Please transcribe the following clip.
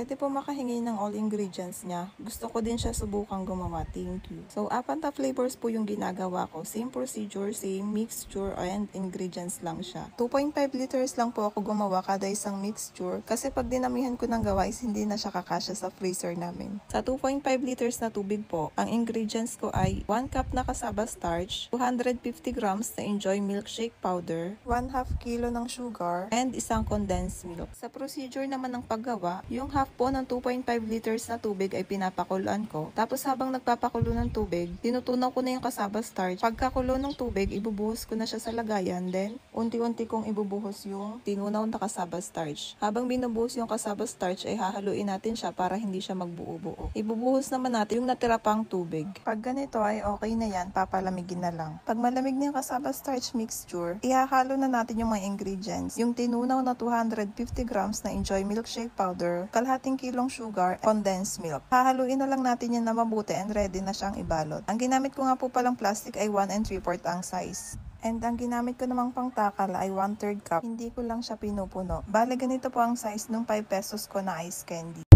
Pwede po makahingi ng all ingredients niya. Gusto ko din siya subukang gumawa. Thank you. So, apat na flavors po yung ginagawa ko. Same procedure, same mixture, and ingredients lang siya. 2.5 liters lang po ako gumawa kada isang mixture kasi pag dinamihan ko ng gawa is hindi na siya kakasya sa freezer namin. Sa 2.5 liters na tubig po, ang ingredients ko ay 1 cup na cassava starch, 250 grams na Enjoy milkshake powder, 1/2 kilo ng sugar, and isang condensed milk. Sa procedure naman ng paggawa, yung half po ng 2.5 liters na tubig ay pinapakuluan ko. Tapos habang nagpapakulo ng tubig, tinutunaw ko na yung cassava starch. Pagkakulo ng tubig, ibubuhos ko na siya sa lagayan. Then, unti-unti kong ibubuhos yung tinunaw na cassava starch. Habang binubuhos yung cassava starch, ay hahaluin natin siya para hindi siya magbuo-buo. Ibubuhos naman natin yung natira pang tubig. Pag ganito ay okay na yan, papalamigin na lang. Pag malamig na yung cassava starch mixture, ihahalo na natin yung mga ingredients. Yung tinunaw na 250 grams na Enjoy milkshake powder, kalahating kilong sugar, condensed milk. Hahaluin na lang natin yan na mabuti and ready na siyang ibalot. Ang ginamit ko nga po palang plastic ay 1 3/4 ang size. And ang ginamit ko namang pangtakal ay 1/3 cup. Hindi ko lang siya pinupuno. Bale ganito po ang size ng 5 pesos ko na ice candy.